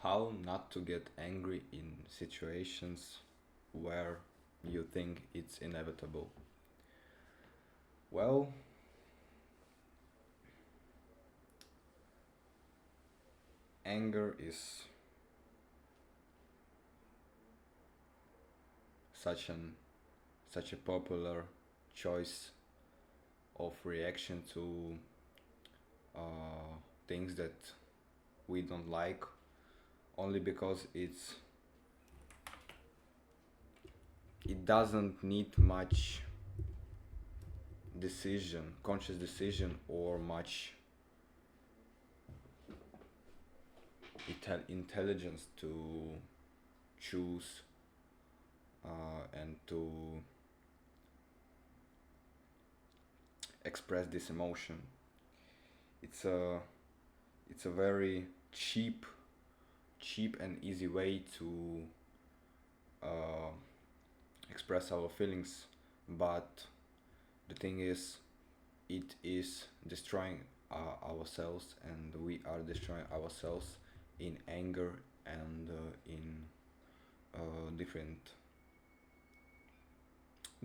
How not to get angry in situations where you think it's inevitable? Well, anger is such an such a popular choice of reaction to things that we don't like, only because it doesn't need much decision, conscious decision, or much intelligence to choose and to express this emotion. It's a it's a very cheap and easy way to uh, express our feelings, but the thing is, it is destroying ourselves, and we are destroying ourselves in anger and in different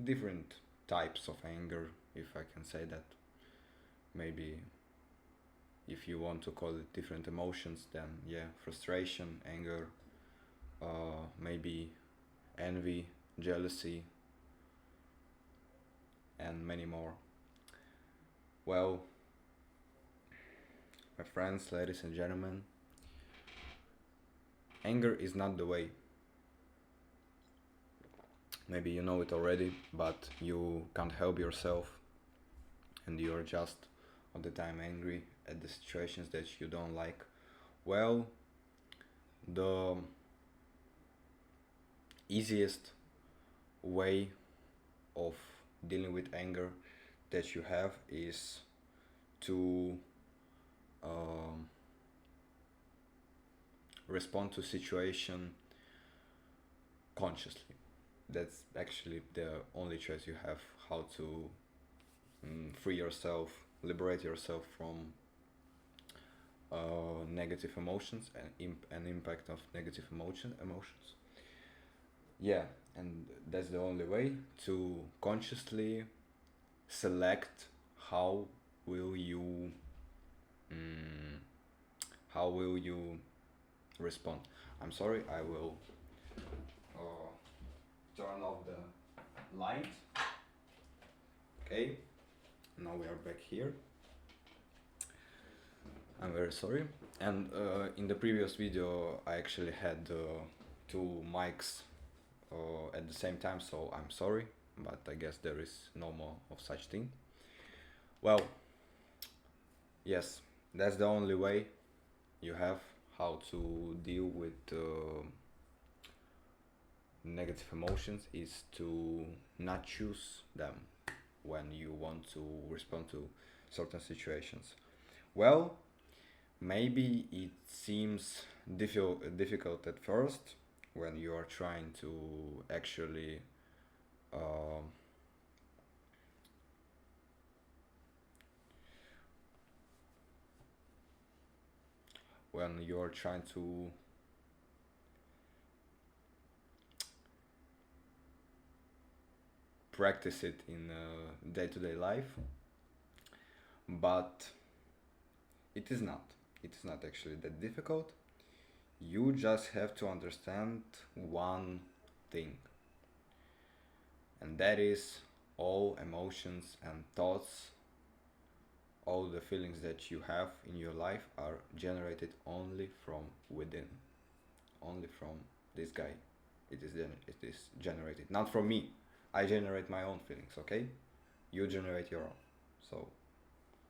different types of anger, if I can say that. Maybe if you want to call it different emotions, then yeah, frustration, anger, maybe envy, jealousy, and many more. Well, my friends, ladies and gentlemen, anger is not the way. Maybe you know it already, but you can't help yourself, and you're just all the time angry at the situations that you don't like. Well, the easiest way of dealing with anger that you have is to um, respond to situation consciously. That's actually the only choice you have, how to free yourself, liberate yourself from negative emotions and an impact of negative emotions. Yeah, and that's the only way to consciously select how will you mm, how will you respond. I'm sorry, I will uh, turn off the light. Okay, now we are back here. I'm very sorry. And in the previous video, I actually had two mics at the same time, so I'm sorry, but I guess there is no more of such thing. Well, yes, that's the only way you have how to deal with negative emotions, is to not choose them when you want to respond to certain situations. Well, maybe it seems difficult at first when you are trying to actually uh, when you are trying to practice it in day-to-day life, but it is not. It is not actually that difficult. You just have to understand one thing, and that is all emotions and thoughts, all the feelings that you have in your life are generated only from within, only from this guy. It is generated not from me. I generate my own feelings, okay? You generate your own. So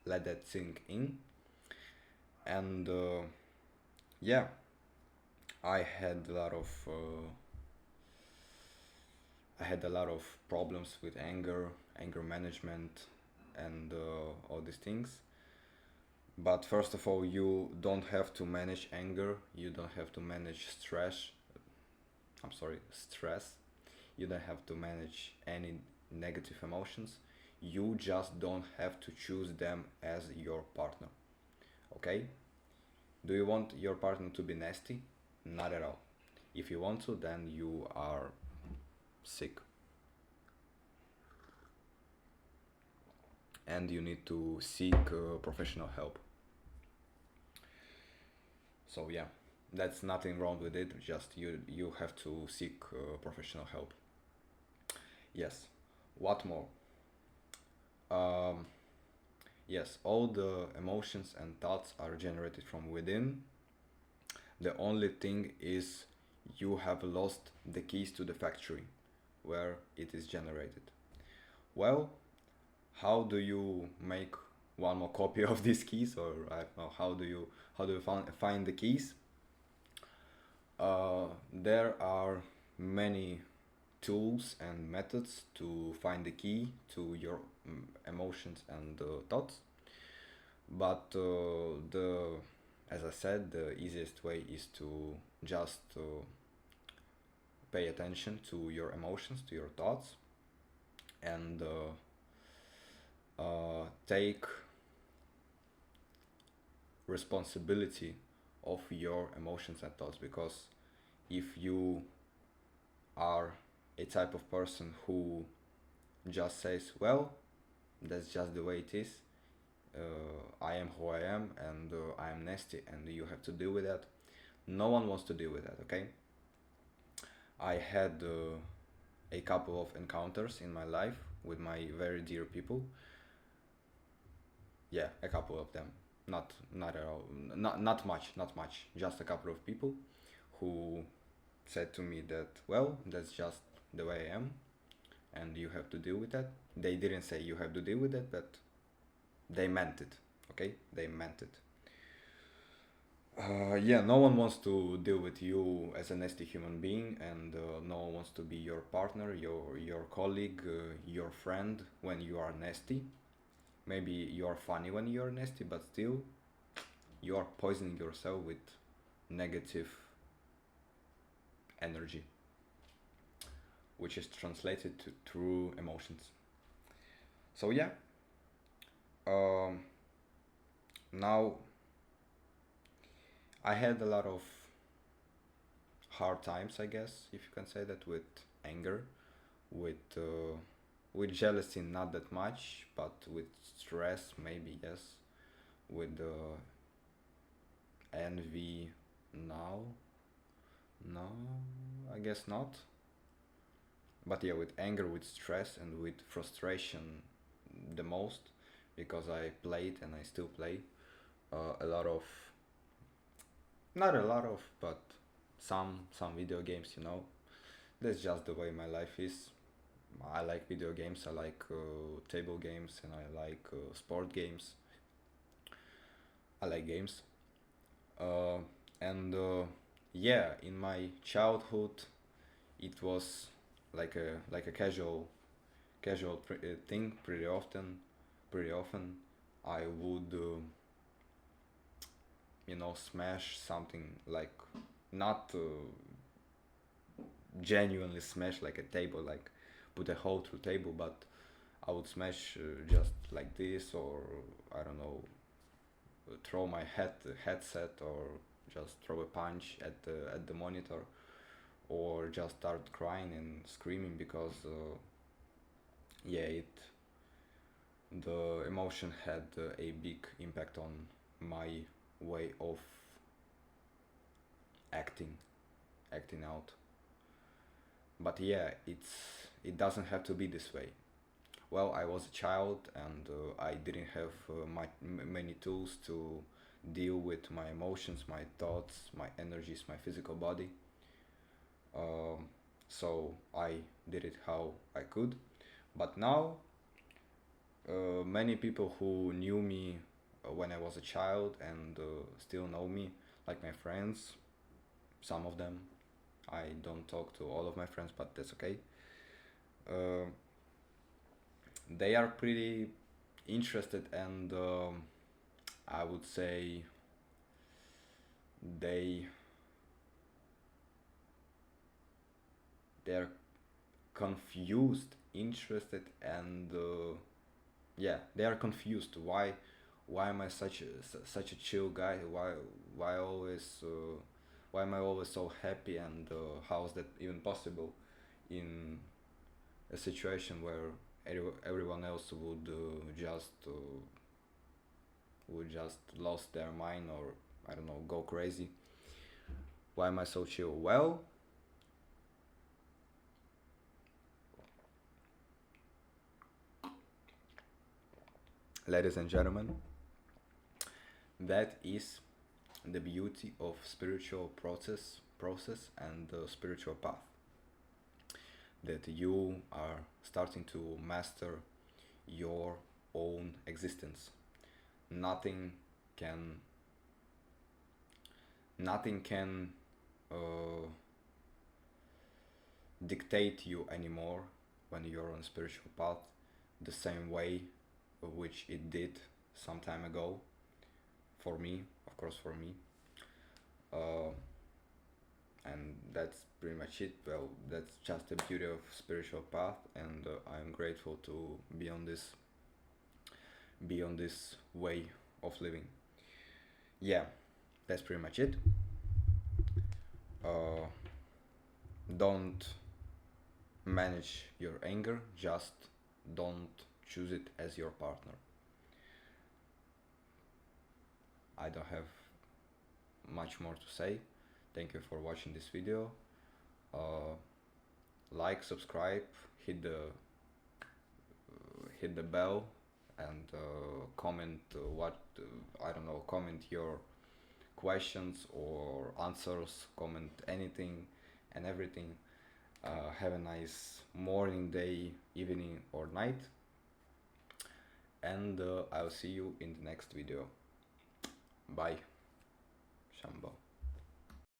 let that sink in. And yeah, I had a lot of I had a lot of problems with anger management, and all these things. But first of all, you don't have to manage anger. You don't have to manage stress. I'm sorry, stress. You don't have to manage any negative emotions. You just don't have to choose them as your partner. Okay? Do you want your partner to be nasty? Not at all. If you want to, then you are sick and you need to seek professional help. So yeah, that's nothing wrong with it. Just you have to seek professional help. Yes. What more? Um, yes, all the emotions and thoughts are generated from within. The only thing is you have lost the keys to the factory where it is generated. Well, how do you make one more copy of these keys, or I don't know, how do you find the keys? There are many tools and methods to find the key to your emotions and thoughts, but the as I said, the easiest way is to just pay attention to your emotions, to your thoughts, and take responsibility of your emotions and thoughts, because if you are a type of person who just says, well, that's just the way it is, I am who I am, and I am nasty and you have to deal with that, no one wants to deal with that, okay? I had a couple of encounters in my life with my very dear people. Yeah, a couple of them. Not at all. Not much. Just a couple of people who said to me that, well, that's just the way I am, and you have to deal with that. They didn't say you have to deal with it, but they meant it. Okay, they meant it. Yeah, no one wants to deal with you as a nasty human being, and no one wants to be your partner, your colleague, your friend when you are nasty. Maybe you are funny when you are nasty, but still, you are poisoning yourself with negative energy, which is translated to through emotions. So yeah, um, now I had a lot of hard times, I guess, if you can say that, with anger, with jealousy, not that much, but with stress, maybe yes, with envy, now, no, I guess not. But yeah, with anger, with stress, and with frustration, the most, because I played and I still play a lot of, not a lot of, but some video games. That's just the way my life is. I like video games. I like table games, and I like sport games. I like games. Uh, and yeah, in my childhood, it was like a casual thing. Pretty often, I would smash something, like not genuinely smash like a table, like put a hole through table, but I would smash just like this, or I don't know, throw my headset, or just throw a punch at the monitor, or just start crying and screaming because yeah, it the emotion had a big impact on my way of acting acting out. But yeah, it doesn't have to be this way. Well, I was a child, and I didn't have many tools to deal with my emotions, my thoughts, my energies, my physical body. um, so I did it how I could. But now, many people who knew me when I was a child, and still know me, like my friends, some of them. I don't talk to all of my friends, but that's okay. Uh, they are pretty interested, and I would say they they're confused, interested, and yeah, they are confused. Why am I such a chill guy? Why always Why am I always so happy, and how is that even possible in a situation where everyone else would just lost their mind, or I don't know, go crazy? Why am I so chill? Well, ladies and gentlemen, that is the beauty of spiritual process and the spiritual path, that you are starting to master your own existence. Nothing can nothing can uh, dictate you anymore when you're on a spiritual path, the same way which it did some time ago for me, of course, for me. uh, and that's pretty much it. Well, that's just the beauty of spiritual path, and I'm grateful to be on this way of living. Yeah, that's pretty much it. uh, don't manage your anger, just don't choose it as your partner. I don't have much more to say. Thank you for watching this video. uh, like, subscribe, hit the bell, and comment what I don't know, comment your questions or answers, comment anything and everything. Have a nice morning, day, evening, or night, and I'll see you in the next video. Bye. Shamba.